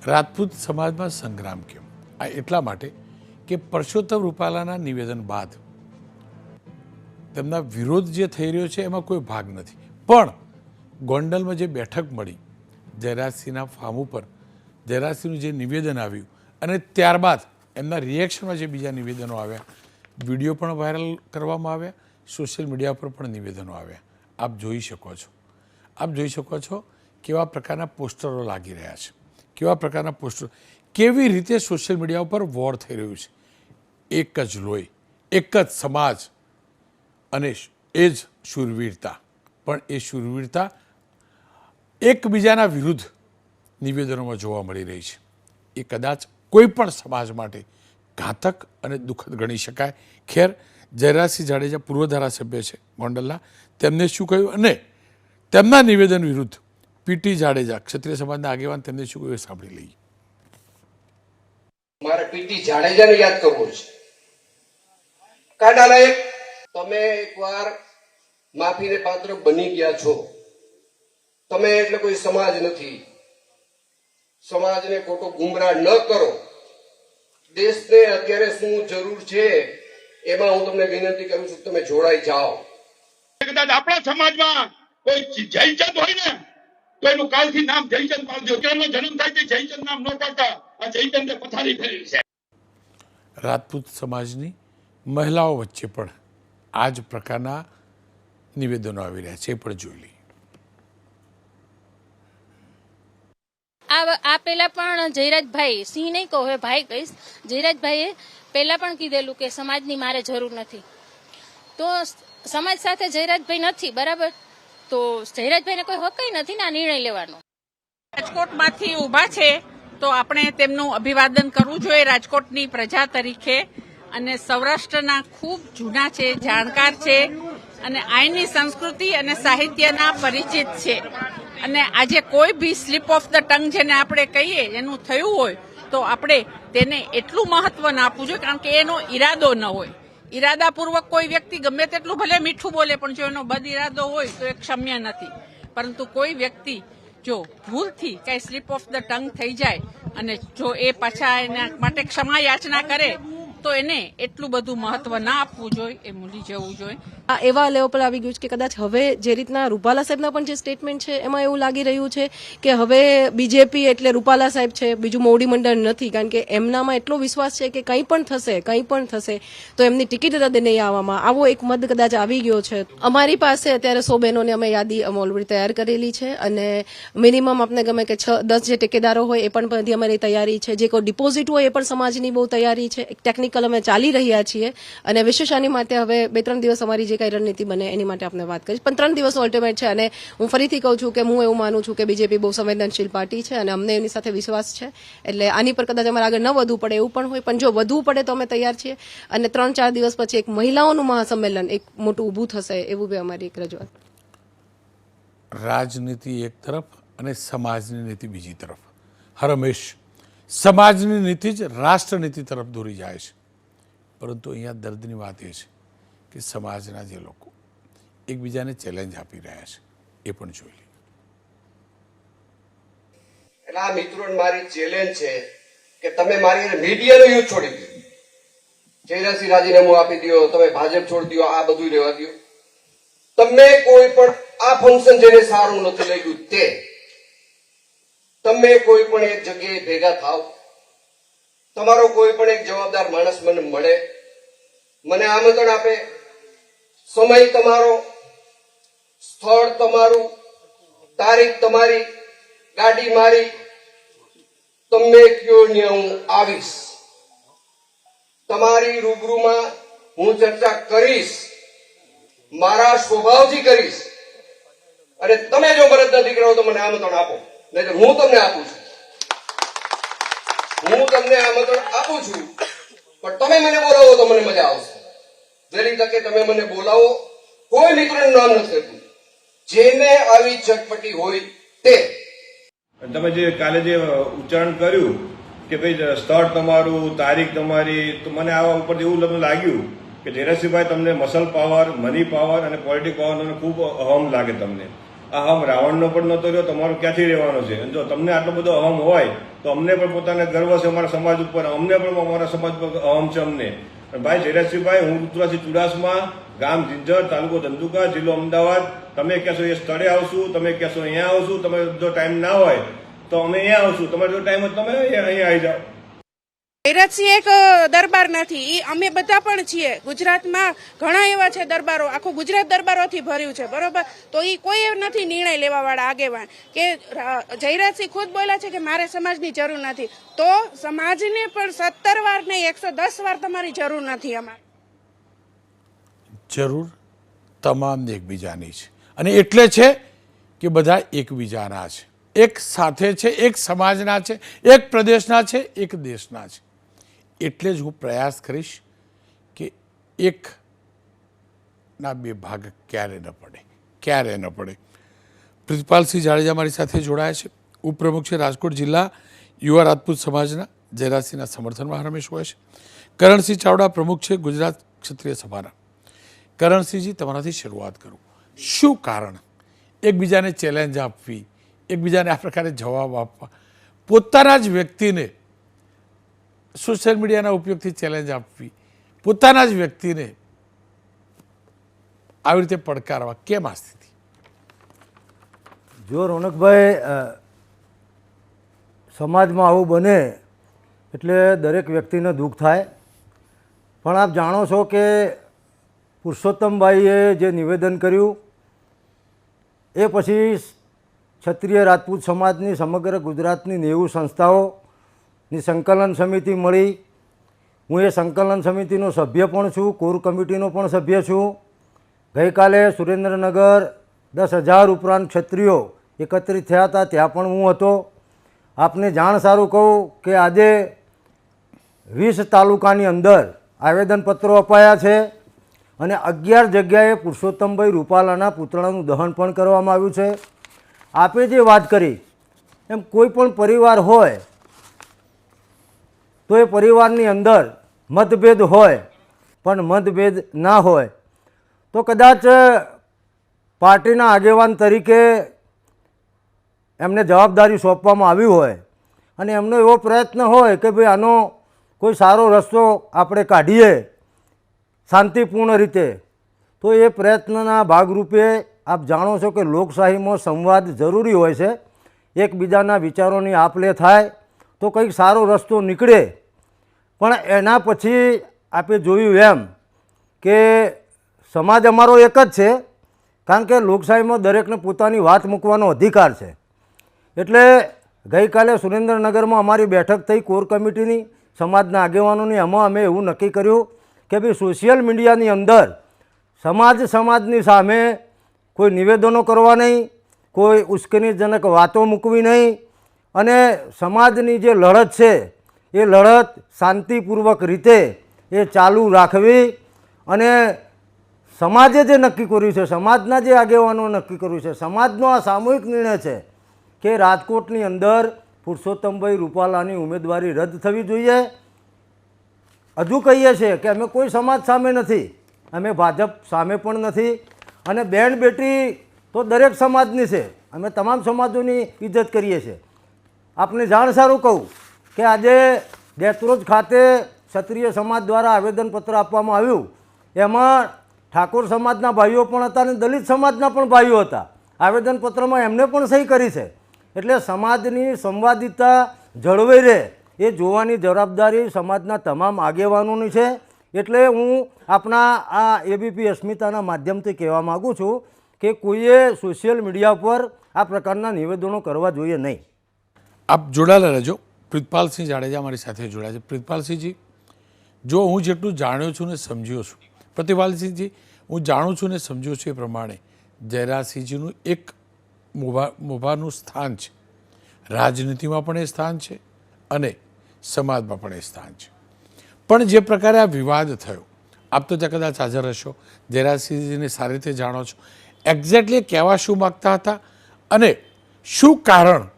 રાજપૂત સમાજમાં સંગ્રામ કેમ? આ એટલા માટે કે પરસોત્તમ રૂપાલાના નિવેદન બાદ તેમના વિરોધ જે થઈ રહ્યો છે એમાં કોઈ ભાગ નથી, પણ ગોંડલમાં જે બેઠક મળી, જયરાજસિંહના ફાર્મ ઉપર જયરાજસિંહનું જે નિવેદન આવ્યું અને ત્યારબાદ એમના રિએક્શનમાં જે બીજા નિવેદનો આવ્યા, વિડીયો પણ વાયરલ કરવામાં આવ્યા, સોશિયલ મીડિયા પર પણ નિવેદનો આવ્યા. આપ જોઈ શકો છો કેવા પ્રકારના પોસ્ટરો લાગી રહ્યા છે, કેવા પ્રકારના પોસ્ટરો, કેવી રીતે સોશિયલ મીડિયા ઉપર વોર થઈ રહ્યું છે. એક જ લોહી, એક જ સમાજ અને એ જ શૂરવીરતા, પણ એ શૂરવીરતા એકબીજાના વિરુદ્ધ નિવેદનોમાં જોવા મળી રહી છે. એ કદાચ કોઈ પણ સમાજ માટે ઘાતક અને દુઃખદ ગણી શકાય. ખેર, જયરાજસિંહ જાડેજા પૂર્વ ધારાસભ્ય છે ગોંડલના, તેમને શું કહ્યું અને તેમના નિવેદન વિરુદ્ધ પીટી જાડેજા ક્ષત્રિય સમાજના આગેવાન તેમને શું કહ્યું સાંભળી લઈએ. મારે પીટી જાડેજાને યાદ કરવો છે. કાનાલાયક, તમે એકવાર માફીને પાત્ર બની ગયા છો. તમે એટલે કોઈ સમાજ નથી. સમાજને ખોટો ગુમરાહ ન કરો. દેશને અત્યારે શું જરૂર છે એમાં હું તમને વિનંતી કરું છું, તમે જોડાઈ જાઓ. કદાચ આપણા સમાજમાં કોઈ જયચંદ હોય ને તો એનું કાલથી નામ જયચંદ પાડજો. કેનો જન્મ થાય છે જયચંદ નામ ન પાડતા આ જયચંદે પથારી ફેરવી છે. રાજપૂત સમાજની મહિલાઓ વચ્ચે પણ આ જ પ્રકારના નિવેદનો આવી રહ્યા છે, એ પણ જોઈ લઈએ. આ પહેલા પણ જયરાજભાઈ, સિંહ નહીં કહો, હવે ભાઈ કહીશ, જયરાજભાઈએ પહેલા પણ કીધેલું કે સમાજની મારે જરૂર નથી. તો સમાજ સાથે જયરાજભાઈ નથી, બરાબર, તો જયરાજભાઈને કોઈ હક નથી ને આ નિર્ણય લેવાનો. રાજકોટમાંથી ઊભા છે તો આપણે તેમનું અભિવાદન કરવું જોઈએ રાજકોટની પ્રજા તરીકે. અને સૌરાષ્ટ્રના ખૂબ જૂના છે, જાણકાર છે અને અહીંની સંસ્કૃતિ અને સાહિત્યના પરિચિત છે. અને આજે કોઈ બી સ્લીપ ઓફ ધ ટંગ જેને આપણે કહીએ એનું થયું હોય તો આપણે તેને એટલું મહત્વ ના આપવું જોઈએ, કારણ કે એનો ઈરાદો ન હોય. ઈરાદાપૂર્વક કોઈ વ્યક્તિ ગમે તેટલું ભલે મીઠું બોલે, પણ જો એનો બદ ઈરાદો હોય તો એ ક્ષમ્ય નથી. પરંતુ કોઈ વ્યક્તિ જો ભૂલથી કઈ સ્લીપ ઓફ ધ ટંગ થઈ જાય અને જો એ પાછા એના માટે ક્ષમા યાચના કરે તો એને એટલું બધું મહત્વ ના આપવું જોઈએ, એ ભૂલી જવું જોઈએ. આ એવા લેવલ પર આવી ગયું છે કે કદાચ હવે જે રીતના રૂપાલા સાહેબના પણ જે સ્ટેટમેન્ટ છે એમાં એવું લાગી રહ્યું છે કે હવે બીજેપી એટલે રૂપાલા સાહેબ છે, બીજું મોવડી મંડળ નથી. કારણ કે એમનામાં એટલો વિશ્વાસ છે કે કંઈ પણ થશે તો એમની ટિકિટ રદ નહીં આવવામાં. આવો એક મત કદાચ આવી ગયો છે. અમારી પાસે અત્યારે 100 બહેનોની અમે યાદી ઓલરેડી તૈયાર કરેલી છે અને મિનિમમ આપણે ગમે કે 10 જે ટેકેદારો હોય એ પણ બધી અમારી તૈયારી છે. જે કોઈ ડિપોઝિટ હોય એ પણ સમાજની બહુ તૈયારી છે. એક ટેકનિકલ અમે ચાલી રહ્યા છીએ અને વિશેષાની માટે હવે 2-3 દિવસ અમારી જે કઈ રણનીતિ બને એની માટે આપણે વાત કરીશ. પણ 3 દિવસનો અલ્ટિમેટ છે અને હું ફરીથી કહું છું કે હું એવું માનું છું કે બીજેપી બહુ સંવેદનશીલ પાર્ટી છે અને અમને એની સાથે વિશ્વાસ છે. એટલે આની પર કદાચ અમારે આગળ ન વધવું પડે એવું પણ હોય, પણ જો વધવું પડે તો અમે તૈયાર છીએ. અને 3-4 દિવસ પછી એક મહિલાઓનું મહાસંમેલન એક મોટું ઊભું થશે, એવું બી અમારી એક રજૂઆત. રાજનીતિ એક તરફ અને સમાજની નીતિ બીજી તરફ. હરમેશ સમાજની નીતિ જ રાષ્ટ્રનીતિ તરફ દોરી જાય છે, પરંતુ અહીંયા દર્દની વાત એ છે કે સમાજના જે લોકો એકબીજાને ચેલેન્જ આપી રહ્યા છે, એ પણ જોઈ લે. એટલે આ મિત્રોને મારી ચેલેન્જ છે કે તમે મારી મીડિયાનો યુઝ છોડી દો. જયરાજસિંહ રાજીનામું આપી દો, તમે ભાજપ છોડી દો, આ બધું રહેવા દો. તમે કોઈ પણ આ ફંક્શન જેને સારું નથી લાગ્યું તે તમે કોઈ પણ એક જગ્યાએ ભેગા થાવ, તમારો કોઈ પણ એક જવાબદાર માણસ મને મળે, મને આમંત્રણ આપે, સમય તમારો, સ્થળ તમારું, તારીખ તમારી, ગાડી મારી, તમે કયો ને હું આવીશ. તમારી રૂબરૂમાં હું ચર્ચા કરીશ, મારા સ્વભાવથી કરીશ. અને તમે જો મદદ નથી કરો તો મને આમંત્રણ આપો, નહીં હું તમને આપું છું. હું તમને આમંત્રણ આપું છું, પણ તમે મને બોલાવો તો મને મજા આવશે. વહેલી તકે તમે મને બોલાવો. કોઈ મિત્રનું નામ નથી કરતું, જેને આવી ચટપટી હોય તે. તમે જે કાલે જે ઉચ્ચારણ કર્યું કે ભાઈ સ્થળ તમારું, તારીખ તમારી, તો મને આ ઉપરથી એવું લાગ્યું કે જયરાજસિંહભાઈ તમને મસલ પાવર, મની પાવર અને પોલિટિક પાવરનો ખૂબ અહમ લાગે તમને. આ અહમ રાવણનો પણ નહોતો રહ્યો, તમારો ક્યાંથી રહેવાનો છે? અને જો તમને આટલો બધો અહમ હોય તો અમને પણ પોતાને ગર્વ છે અમારા સમાજ ઉપર, અમને પણ અમારા સમાજ પર અહમ છે અમને. ભાઈ જયરાજસિંહભાઈ, હું ઋતુરાજસિંહ ચુડાસમા, ગામ જિંજર, તાલુકો ધંધુકા, જિલ્લો અમદાવાદ. તમે કહેશો એ સ્થળે આવશું, તમે કહેશો અહીંયા આવશું, તમે જો ટાઈમ ના હોય તો અમે અહીંયા આવશું, તમારે જો ટાઈમ હોય તમે અહીંયા આવી જાઓ. જયરાજસિંહ એક દરબાર નથી, ઈ અમે બધા પણ છીએ. ગુજરાતમાં ઘણા એવા છે દરબારો, આખું ગુજરાત દરબારોથી ભર્યું છે, બરોબર? તો ઈ કોઈ નથી નિર્ણય લેવા વાળા આગેવાન કે જયરાજસિંહ ખુદ બોલ્યા છે કે મારે સમાજની જરૂર નથી. તો સમાજને પણ 17 વાર નહીં 110 વાર તમારી જરૂર નથી. અમારે જરૂર તમામને એકબીજાની છે, અને એટલે છે કે બધા એકબીજાના છે, એક સાથે છે, એક સમાજના છે, એક પ્રદેશના છે, એક દેશના છે. એટલે જ હું પ્રયાસ કરીશ કે એકના બે ભાગ ક્યારે ન પડે, ક્યારે ન પડે. પ્રિતપાલસિંહ જાડેજા મારી સાથે જોડાયા છે, ઉપપ્રમુખ છે રાજકોટ જિલ્લા યુવા રાજપૂત સમાજના, જયરાજસિંહના સમર્થનમાં હંમેશ હોય છે. કરણસિંહ ચાવડા પ્રમુખ છે ગુજરાત ક્ષત્રિય સભાના. કરણસિંહજી, તમારાથી શરૂઆત કરું. શું કારણ એકબીજાને ચેલેન્જ આપવી, એકબીજાને આ પ્રકારે જવાબ આપવા, પોતાના જ વ્યક્તિને સોશિયલ મીડિયાના ઉપયોગથી ચેલેન્જ આપવી, પોતાના જ વ્યક્તિને આવી રીતે પડકારવા, કેમ આ સ્થિતિ? જો રોનકભાઈ, સમાજમાં આવું બને એટલે દરેક વ્યક્તિને દુઃખ થાય. પણ આપ જાણો છો કે પુરુષોત્તમભાઈએ જે નિવેદન કર્યું એ પછી ક્ષત્રિય રાજપૂત સમાજની સમગ્ર ગુજરાતની 90 સંસ્થાઓની સંકલન સમિતિ મળી. હું એ સંકલન સમિતિનો સભ્ય પણ છું, કોર કમિટીનો પણ સભ્ય છું. ગઈકાલે સુરેન્દ્રનગર 10,000 ઉપરાંત ક્ષત્રિયો એકત્રિત થયા હતા, ત્યાં પણ હું હતો. આપને જાણ સારું કહું કે આજે 20 તાલુકાની અંદર આવેદનપત્રો અપાયા છે અને 11 જગ્યાએ પુરુષોત્તમભાઈ રૂપાલાના પુતળાનું દહન પણ કરવામાં આવ્યું છે. આપે જે વાત કરી એમ કોઈ પણ પરિવાર હોય તો એ પરિવારની અંદર મતભેદ હોય, પણ મતભેદ ના હોય તો કદાચ પાર્ટીના આગેવાન તરીકે એમને જવાબદારી સોંપવામાં આવી હોય અને એમનો એવો પ્રયત્ન હોય કે ભાઈ આનો કોઈ સારો રસ્તો આપણે કાઢીએ શાંતિપૂર્ણ રીતે, તો એ પ્રયત્નના ભાગરૂપે આપ જાણો છો કે લોકશાહીમાં સંવાદ જરૂરી હોય છે. એકબીજાના વિચારોની આપ લે થાય તો કંઈક સારો રસ્તો નીકળે. પણ એના પછી આપે જોયું એમ કે સમાજ અમારો એક જ છે, કારણ કે લોકશાહીમાં દરેકને પોતાની વાત મૂકવાનો અધિકાર છે. એટલે ગઈકાલે સુરેન્દ્રનગરમાં અમારી બેઠક થઈ કોર કમિટીની, સમાજના આગેવાનોની. એમાં અમે એવું નક્કી કર્યું કે ભાઈ સોશિયલ મીડિયાની અંદર સમાજની સામે કોઈ નિવેદનો કરવા નહીં, કોઈ ઉશ્કેરણીજનક વાતો મૂકવી નહીં, અને સમાજની જે લડત છે એ લડત શાંતિપૂર્વક રીતે એ ચાલુ રાખવી. અને સમાજે જે નક્કી કર્યું છે, સમાજના જે આગેવાનો નક્કી કર્યું છે, સમાજનો આ સામૂહિક નિર્ણય છે કે રાજકોટની અંદર પુરુષોત્તમભાઈ રૂપાલાની ઉમેદવારી રદ થવી જોઈએ. હજુ કહીએ છીએ કે અમે કોઈ સમાજ સામે નથી, અમે ભાજપ સામે પણ નથી, અને બેન બેટી તો દરેક સમાજની છે, અમે તમામ સમાજોની ઇજ્જત કરીએ છીએ. આપને જાણ સારું કહું કે આજે દેત્રોજ ખાતે ક્ષત્રિય સમાજ દ્વારા આવેદનપત્ર આપવામાં આવ્યું. એમાં ઠાકોર સમાજના ભાઈઓ પણ હતા અને દલિત સમાજના પણ ભાઈઓ હતા. આવેદનપત્રમાં એમને પણ સહી કરી છે. એટલે સમાજની સંવાદિતા જળવાઈ રહે એ જોવાની જવાબદારી સમાજના તમામ આગેવાનોની છે. એટલે હું આપણા આ એબીપી અસ્મિતાના માધ્યમથી કહેવા માગું છું કે કોઈએ સોશિયલ મીડિયા પર આ પ્રકારના નિવેદનો કરવા જોઈએ નહીં. આપ જોડાયેલા રહેજો. પ્રિતપાલસિંહ જાડેજા મારી સાથે જોડાયા છે. પ્રિતપાલસિંહજી, જો હું જેટલું જાણ્યો છું ને સમજ્યો છું, પ્રતિપાલસિંહજી, હું જાણું છું ને સમજ્યો છું એ પ્રમાણે જયરાજસિંહજીનું એક મોભાનું સ્થાન છે, રાજનીતિમાં પણ એ સ્થાન છે અને સમાજમાં પણ એ સ્થાન છે. પણ જે પ્રકારે આ વિવાદ થયો, આપ તો ત્યાં કદાચ હાજર હશો, જયરાજસિંહજીને સારી રીતે જાણો છો, એક્ઝેક્ટલી કહેવા શું માગતા હતા અને શું કારણ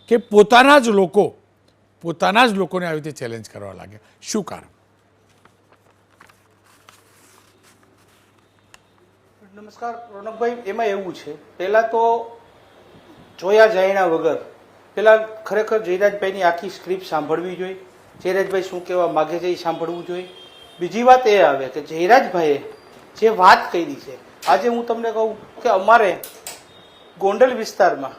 કે પોતાના જ લોકોને આવી રીતે ચેલેન્જ કરવા લાગ્યા? શું કારણ? નમસ્કાર રોનકભાઈ, એમાં એવું છે, પહેલા તો જોયા જાણ્યા વગર પહેલા ખરેખર જયરાજભાઈની આખી સ્ક્રિપ્ટ સાંભળવી જોઈએ. જયરાજભાઈ શું કહેવા માગે છે એ સાંભળવું જોઈએ. બીજી વાત એ આવે કે જયરાજભાઈએ જે વાત કરી છે, આજે હું તમને કહું કે અમારે ગોંડલ વિસ્તારમાં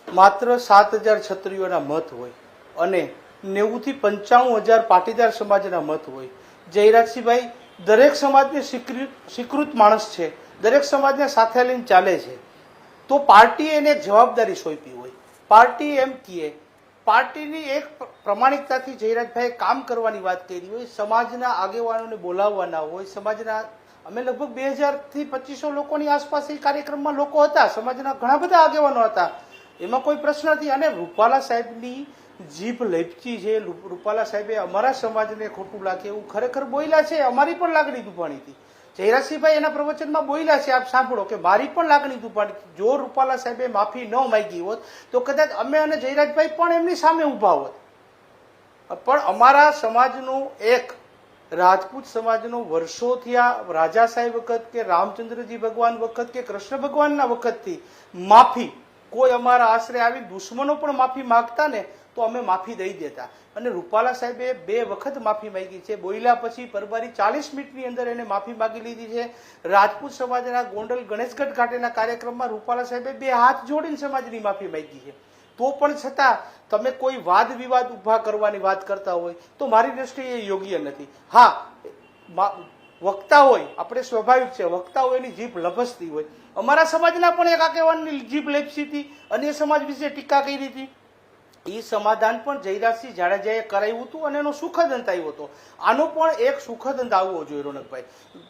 માત્ર 7,000 ક્ષત્રિયોના મત હોય અને 90 થી 95,000 પાટીદાર સમાજના મત હોય. જયરાજસિંહભાઈ દરેક સમાજને સ્વીકૃત માણસ છે, દરેક સમાજને સાથે લઈને ચાલે છે. તો પાર્ટીએ એને એક જવાબદારી સોંપી હોય. પાર્ટી એમ કહે, પાર્ટીની એક પ્રમાણિકતાથી જયરાજભાઈએ કામ કરવાની વાત કરી હોય, સમાજના આગેવાનોને બોલાવવાના હોય. સમાજના અમે લગભગ 2000 થી 2500 લોકોની આસપાસ એ કાર્યક્રમમાં લોકો હતા, સમાજના ઘણા બધા આગેવાનો હતા, એમાં કોઈ પ્રશ્ન નથી. અને રૂપાલા સાહેબની જીભ લપચી છે. રૂપાલા સાહેબે અમારા સમાજને ખોટું લાગે એવું ખરેખર બોલ્યા છે. અમારી પણ લાગણી દુભાણી હતી. જયરાજસિંહભાઈ એના પ્રવચનમાં બોલ્યા છે, આપ સાંભળો, કે મારી પણ લાગણી દુભાણી. જો રૂપાલા સાહેબે માફી ન માંગી હોત તો કદાચ અમે અને જયરાજભાઈ પણ એમની સામે ઊભા હોત. પણ અમારા સમાજનું એક રાજપૂત સમાજનો વર્ષોથી આ રાજા સાહેબ વખત કે રામચંદ્રજી ભગવાન વખત કે કૃષ્ણ ભગવાનના વખતથી માફી કોઈ અમારા આશરે આવી દુશ્મનો પણ માફી માંગતા ને તો અમે માફી દઈ દેતા. અને રૂપાલા સાહેબે 2 વખત માફી માંગી છે. બોલ્યા પછી પરબારી 40 મિનિટની અંદર એને માફી માંગી લીધી છે. રાજપૂત સમાજના ગોંડલ ગણેશગઢ ઘાટેના કાર્યક્રમમાં રૂપાલા સાહેબે 2 હાથ જોડીને સમાજની માફી માંગી છે. તો પણ છતાં તમે કોઈ વાદ વિવાદ ઉભા કરવાની વાત કરતા હોય તો મારી દ્રષ્ટિએ એ યોગ્ય નથી. હા, વક્તા હોય, આપણે સ્વાભાવિક છે, વક્તા હોય એની જીભ લપસતી હોય. અમારા સમાજના પણ એક આગેવાનની જીભ લપસી હતી, અન્ય સમાજ વિશે ટીકા કરી હતી. એ સમાધાન પણ જયરાજસિંહ જાડેજાએ કરાવ્યું હતું અને એનો સુખદ અંત આવ્યો હતો. આનો પણ એક સુખદ અંત આવવો જોઈએ રોનકભાઈ.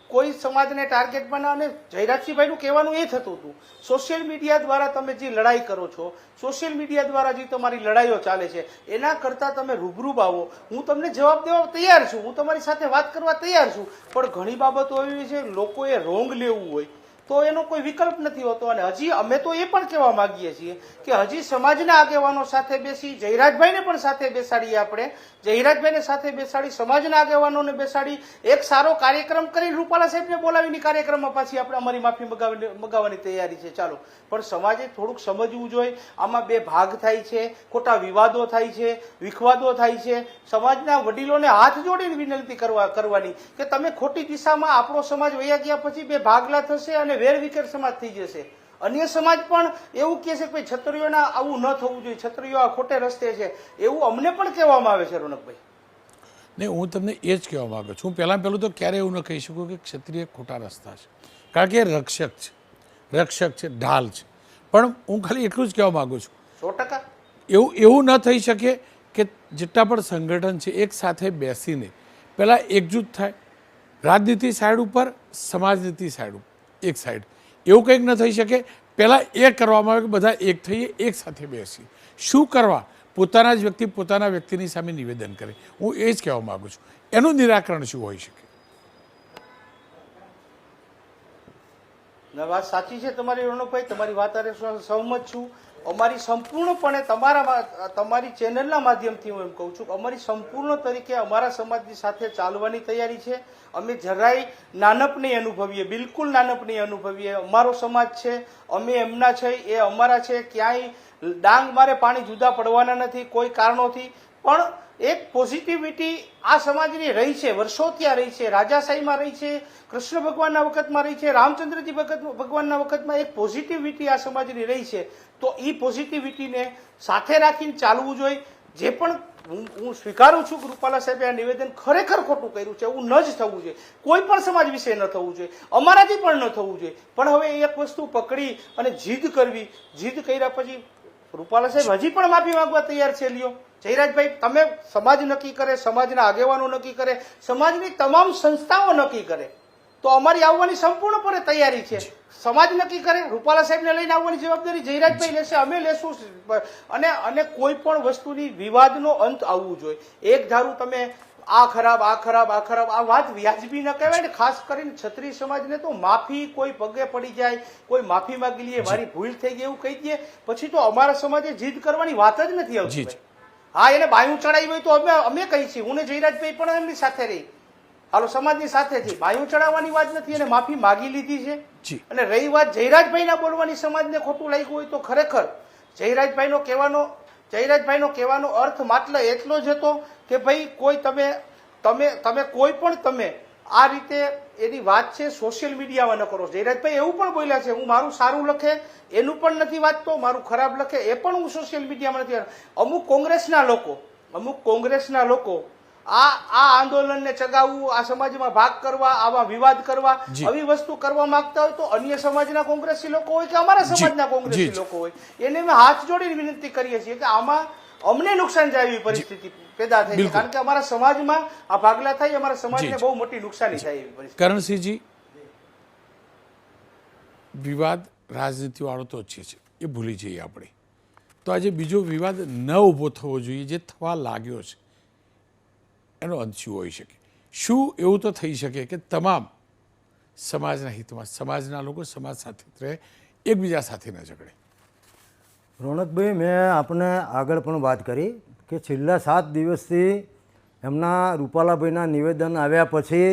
કોઈ સમાજને ટાર્ગેટ બનાવે. અને જયરાજસિંહભાઈનું કહેવાનું એ થતું હતું, સોશિયલ મીડિયા દ્વારા તમે જે લડાઈ કરો છો, સોશિયલ મીડિયા દ્વારા જે તમારી લડાઈઓ ચાલે છે, એના કરતાં તમે રૂબરૂ આવો, હું તમને જવાબ દેવા તૈયાર છું, હું તમારી સાથે વાત કરવા તૈયાર છું. પણ ઘણી બાબતો એવી છે લોકોએ રોંગ લેવું હોય તો એનો કોઈ વિકલ્પ નથી હોતો. અને હજી અમે તો એ પણ કહેવા માંગીએ છીએ કે હજી સમાજના આગેવાનો સાથે બેસી, જયરાજભાઈને પણ સાથે બેસાડીએ, આપણે જયરાજભાઈને સાથે બેસાડી, સમાજના આગેવાનોને બેસાડી એક સારો કાર્યક્રમ કરી રૂપાલા સાહેબને બોલાવીને કાર્યક્રમમાં પાછી આપણે અમારી માફી મગાવવાની તૈયારી છે. ચાલો, પણ સમાજે થોડુંક સમજવું જોઈએ. આમાં 2 ભાગ થાય છે, ખોટા વિવાદો થાય છે, વિખવાદો થાય છે. સમાજના વડીલોને હાથ જોડીને વિનંતી કરવાની કે તમે ખોટી દિશામાં, આપણો સમાજ વયા ગયા પછી 2 ભાગલા થશે અને વેરવિખેર સમાજ થઈ જશે. અન્ય સમાજ પણ એવું કહે છે કે ભાઈ ક્ષત્રિયોના આવું ન થવું જોઈએ, ક્ષત્રિયો આ ખોટે રસ્તે છે, એવું અમને પણ કહેવામાં આવે છે. રોનકભાઈ, ને હું તમને એ જ કહેવા માગું છું. હું પહેલાં તો ક્યારેય એવું ન કહી શકું કે ક્ષત્રિય ખોટા રસ્તા છે, કારણ કે એ રક્ષક છે, ઢાલ છે. પણ હું ખાલી એટલું જ કહેવા માગું છું, 100% એવું ન થઈ શકે કે જેટલા પણ સંગઠન છે એક સાથે બેસીને પહેલાં એકજૂથ થાય, રાજનીતિ સાઈડ ઉપર, સમાજનીતિ સાઈડ ઉપર એક સાઈડ, એવું કંઈક ન થઈ શકે. પહેલાં એ કરવામાં આવે કે બધા એક થઈએ, એક સાથે બેસીએ. શું કરવા? પોતાના જ વ્યક્તિ પોતાના વ્યક્તિની સામે નિવેદન કરે. હું એ જ કહેવા માગું છું. એનું નિરાકરણ શું હોઈ શકે? વાત સાચી છે તમારી રોનકભાઈ, તમારી વાત સહમત છું. અમારી સંપૂર્ણપણે તમારી ચેનલના માધ્યમથી હું એમ કહું છું કે અમારી સંપૂર્ણ તરીકે અમારા સમાજની સાથે ચાલવાની તૈયારી છે. અમે જરાય નાનપ નહીં અનુભવીએ, બિલકુલ નાનપ નહીં અનુભવીએ. અમારો સમાજ છે, અમે એમના છે, એ અમારા છે. ક્યાંય ડાંગ મારે પાણી જુદા પડવાના નથી કોઈ કારણોથી. પણ એક પોઝિટિવિટી આ સમાજની રહી છે, વર્ષો ત્યાં રહી છે, રાજાશાહીમાં રહી છે, કૃષ્ણ ભગવાનના વખતમાં રહી છે, રામચંદ્રજી ભગવાનના વખતમાં એક પોઝિટિવિટી આ સમાજની રહી છે. તો એ પોઝિટિવિટીને સાથે રાખીને ચાલવું જોઈએ. જે પણ હું સ્વીકારું છું કે રૂપાલા સાહેબે આ નિવેદન ખરેખર ખોટું કર્યું છે, એવું ન જ થવું જોઈએ, કોઈ પણ સમાજ વિશે ન થવું જોઈએ, અમારાથી પણ ન થવું જોઈએ. પણ હવે એક વસ્તુ પકડી અને જીદ કરવી, જીદ કર્યા પછી રૂપાલા સાહેબ હજી પણ માફી માંગવા તૈયાર છે. લ્યો જયરાજભાઈ, તમે સમાજ નક્કી કરે, સમાજના આગેવાનો નક્કી કરે, સમાજની તમામ સંસ્થાઓ નક્કી કરે તો અમારી આવવાની સંપૂર્ણપણે તૈયારી છે. સમાજ નક્કી કરે, રૂપાલા સાહેબને લઈને આવવાની જવાબદારી જયરાજભાઈ લેશે, અમે લેશું. અને કોઈ પણ વસ્તુની વિવાદનો અંત આવવું જોઈએ. એક ધારું તમે આ ખરાબ, આ ખરાબ, આ ખરાબ, આ વાત વ્યાજબી ન કહેવાય ને. ખાસ કરીને ક્ષત્રિય સમાજને તો માફી, કોઈ પગે પડી જાય, કોઈ માફી માંગી લઈએ, મારી ભૂલ થઈ ગઈ એવું કહી દઈએ, પછી તો અમારા સમાજે જીદ કરવાની વાત જ નથી આવતી. હા, એને બાયું ચડાવી હોય તો અમે કહીએ છીએ. હું ને જયરાજભાઈ પણ એમની સાથે રહી. હાલો સમાજની સાથેથી બાયું ચડાવવાની વાત નથી અને માફી માગી લીધી છે. જી. અને રહી વાત જયરાજભાઈના બોલવાની, સમાજને ખોટું લાગ્યું હોય તો ખરેખર જયરાજભાઈનો કહેવાનો અર્થ માત્ર એટલો જ હતો કે ભાઈ કોઈ તમે કોઈ પણ તમે આ રીતે એની વાત છે સોશિયલ મીડિયામાં ન કરો. જયરાજભાઈ એવું પણ બોલ્યા છે, હું મારું સારું લખે એનું પણ નથી વાંચતો, મારું ખરાબ લખે એ પણ હું સોશિયલ મીડિયામાં નથી. અમુક કોંગ્રેસના લોકો આ આંદોલનને ચગાવવું, આ સમાજમાં ભાગ કરવા, આવા વિવાદ કરવા, આવી વસ્તુ કરવા માંગતા હોય તો અન્ય સમાજના કોંગ્રેસી લોકો હોય કે અમારા સમાજના કોંગ્રેસી લોકો હોય એને અમે હાથ જોડીને વિનંતી કરીએ છીએ કે આમાં અમને નુકસાન જાય એવી પરિસ્થિતિ પેદા થઈ છે, કારણ કે અમારા સમાજમાં આ ભાગલા થાય, અમારા સમાજને બહુ મોટી નુકસાની થાય એવી પરિસ્થિતિ. કરણસિંહજી, વિવાદ રાજનીતિ વાળો તો છે એ ભૂલી જઈએ આપણે. તો આજે બીજો વિવાદ ન ઊભો થવો જોઈએ જે થવા લાગ્યો છે, એનો અંત શું હોઈ શકે? શું એવું તો થઈ શકે કે તમામ સમાજના હિતમાં સમાજના લોકો સમાજ સાથે રહે, એકબીજા સાથે ન ઝઘડે? રોનકભાઈ, મેં આપને આગળ પણ વાત કરી કે છેલ્લા 7 દિવસથી એમના રૂપાલાભાઈના નિવેદન આવ્યા પછી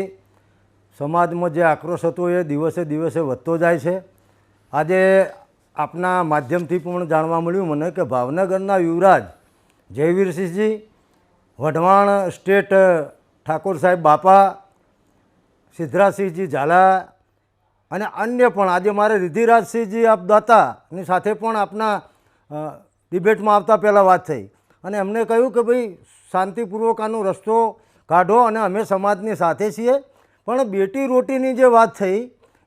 સમાજમાં જે આક્રોશ હતો એ દિવસે દિવસે વધતો જાય છે. આજે આપના માધ્યમથી પણ જાણવા મળ્યું મને કે ભાવનગરના યુવરાજ જયવીરસિંહજી, વઢવાણ સ્ટેટ ઠાકોર સાહેબ બાપા, સિદ્ધરાજસિંહજી ઝાલા અને અન્ય પણ આજે મારે રિધિરાજસિંહજી આપ દાતાની સાથે પણ આપના ડિબેટમાં આવતા પહેલાં વાત થઈ અને એમને કહ્યું કે ભાઈ શાંતિપૂર્વક આનો રસ્તો કાઢો અને અમે સમાજની સાથે છીએ. પણ બેટી રોટીની જે વાત થઈ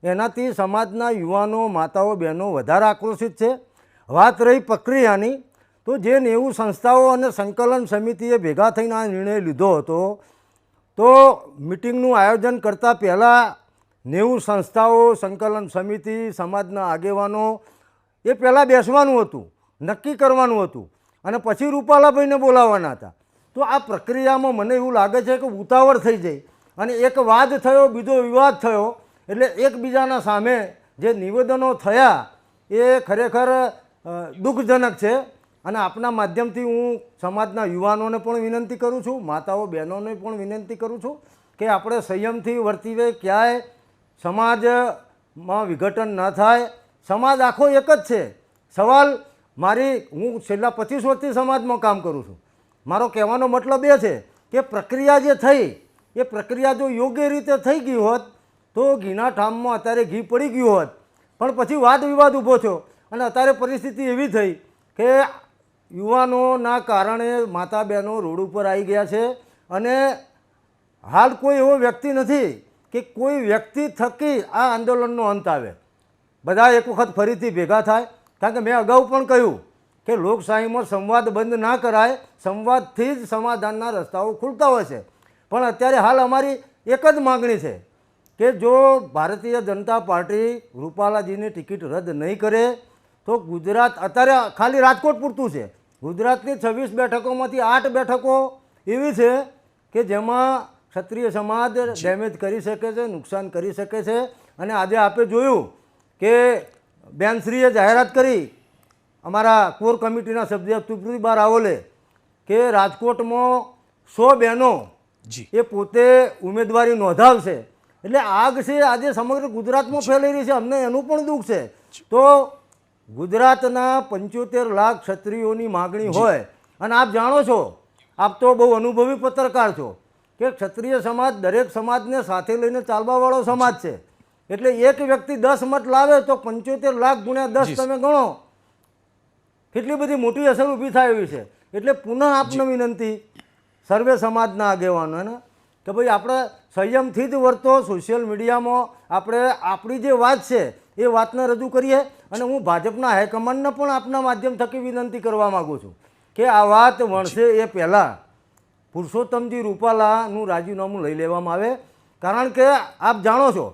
એનાથી સમાજના યુવાનો, માતાઓ, બહેનો વધારે આક્રોશિત છે. વાત રહી પ્રક્રિયાની, તો જે 90 સંસ્થાઓ અને સંકલન સમિતિએ ભેગા થઈને આ નિર્ણય લીધો હતો, તો મિટિંગનું આયોજન કરતાં પહેલાં 90 સંસ્થાઓ, સંકલન સમિતિ, સમાજના આગેવાનો એ પહેલાં બેસવાનું હતું, નક્કી કરવાનું હતું અને પછી રૂપાલાભાઈને બોલાવવાના હતા. તો આ પ્રક્રિયામાં મને એવું લાગે છે કે ઉતાવળ થઈ જાય અને એક વાદ થયો, બીજો વિવાદ થયો, એટલે એકબીજાના સામે જે નિવેદનો થયા એ ખરેખર દુઃખજનક છે. અને આપના માધ્યમથી હું સમાજના યુવાનોને પણ વિનંતી કરું છું, માતાઓ બહેનોને પણ વિનંતી કરું છું કે આપણે સંયમથી વર્તીએ, ક્યાંય સમાજમાં વિઘટન ન થાય. સમાજ આખો એક જ છે. સવાલ હું છેલ્લા 25 વર્ષથી સમાજમાં કામ કરું છું. મારો કહેવાનો મતલબ એ છે કે પ્રક્રિયા જે થઈ એ પ્રક્રિયા જો યોગ્ય રીતે થઈ ગઈ હોત તો ઘીના ઠામમાં અત્યારે ઘી પડી ગયું હોત. પણ પછી વાદ વિવાદ ઊભો થયો અને અત્યારે પરિસ્થિતિ એવી થઈ કે યુવાનોના કારણે માતા બહેનો રોડ ઉપર આવી ગયા છે અને હાલ કોઈ એવો વ્યક્તિ નથી કે કોઈ વ્યક્તિ થકી આ આંદોલનનો અંત આવે. બધા એક વખત ફરીથી ભેગા થાય, કારણ કે મેં અગાઉ પણ કહ્યું કે લોકશાહીમાં સંવાદ બંધ ના કરાય, સંવાદથી જ સમાધાનના રસ્તાઓ ખુલતા હોય છે. પણ અત્યારે હાલ અમારી એક જ માગણી છે કે જો ભારતીય જનતા પાર્ટી રૂપાલાજીની ટિકિટ રદ નહીં કરે તો ગુજરાત, અત્યારે ખાલી રાજકોટ પૂરતું છે, ગુજરાતની 26 બેઠકોમાંથી 8 બેઠકો એવી છે કે જેમાં ક્ષત્રિય સમાજ ડેમેજ કરી શકે છે, નુકસાન કરી શકે છે. અને આજે આપે જોયું કે બેનશ્રીએ જાહેરાત કરી, અમારા કોર કમિટીના સભ્ય તુપ્રીબાર રાવલે, કે રાજકોટમાં 100 બહેનો એ પોતે ઉમેદવારી નોંધાવશે. એટલે આગ છે આજે સમગ્ર ગુજરાતમાં ફેલાઈ રહી છે. અમને એનું પણ દુઃખ છે. તો ગુજરાતના 75 લાખ ક્ષત્રિયોની માગણી હોય અને આપ જાણો છો, આપ તો બહુ અનુભવી પત્રકાર છો, કે ક્ષત્રિય સમાજ દરેક સમાજને સાથે લઈને ચાલવાવાળો સમાજ છે. એટલે એક વ્યક્તિ 10 મત લાવે તો 75 લાખ ગુણ્યા 10 તમે ગણો કેટલી બધી મોટી અસર ઊભી થાય એવી છે. એટલે પુનઃ આપને વિનંતી સર્વે સમાજના આગેવાનોને કે ભાઈ આપણે સંયમથી જ વર્તો. સોશિયલ મીડિયામાં આપણે આપણી જે વાત છે એ વાતને રજૂ કરીએ. અને હું ભાજપના હાઈકમાન્ડને પણ આપના માધ્યમ થકી વિનંતી કરવા માગું છું કે આ વાત વણશે એ પહેલાં પુરુષોત્તમજી રૂપાલાનું રાજીનામું લઈ લેવામાં આવે. કારણ કે આપ જાણો છો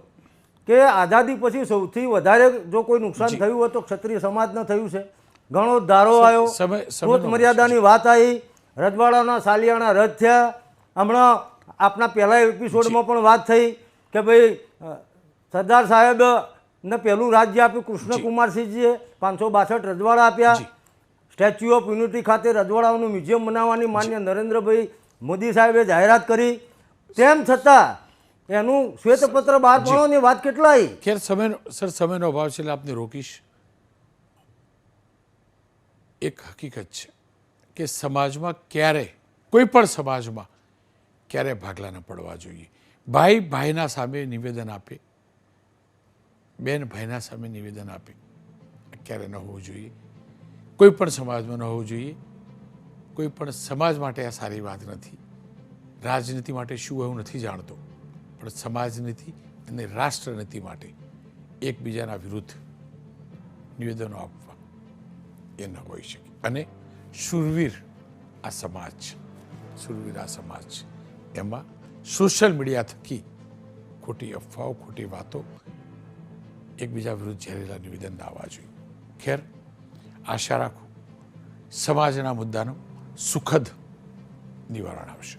કે આઝાદી પછી સૌથી વધારે જો કોઈ નુકસાન થયું હોય તો ક્ષત્રિય સમાજને થયું છે. ઘણો ધારો આવ્યો, સ્રોત મર્યાદાની વાત આવી, રજવાડાના સાલિયાણા રદ થયા. હમણાં આપના પહેલા એપિસોડમાં પણ વાત થઈ કે ભાઈ સરદાર સાહેબને પહેલું રાજ્ય આપ્યું કૃષ્ણકુમારસિંહજીએ, 562 રજવાડા આપ્યા. સ્ટેચ્યુ ઓફ યુનિટી ખાતે રજવાડાઓનું મ્યુઝિયમ બનાવવાની માન્ય નરેન્દ્રભાઈ મોદી સાહેબે જાહેરાત કરી. તેમ છતાં એનું શ્વેતપત્ર બહાર પાડવાની વાત કેટલાય. ખેર સમયનો અભાવ છે એટલે આપને રોકીશ. એક હકીકત છે કે સમાજમાં ક્યારે કોઈ પણ સમાજમાં ક્યારે ભાગલા ન પડવા જોઈએ. ભાઈ ભાઈના સામે નિવેદન આપે, બેન ભાઈના સામે નિવેદન આપે, ક્યારે ન હોવું જોઈએ. કોઈ પણ સમાજમાં ન હોવું જોઈએ. કોઈ પણ સમાજ માટે આ સારી વાત નથી. રાજનીતિ માટે શું એવું નથી જાણતો, પણ સમાજનીતિ અને રાષ્ટ્રનીતિ માટે એકબીજાના વિરુદ્ધ નિવેદનો આપવા એ ન હોઈ શકે. અને શૂરવીર આ સમાજ છે, શૂરવીર આ સમાજ છે. એમાં સોશિયલ મીડિયા થકી ખોટી અફવાઓ, ખોટી વાતો, એકબીજા વિરુદ્ધ ઝેરેલા નિવેદન ના આવવા જોઈએ. ખેર, આશા રાખું સમાજના મુદ્દાનું સુખદ નિવારણ આવશે.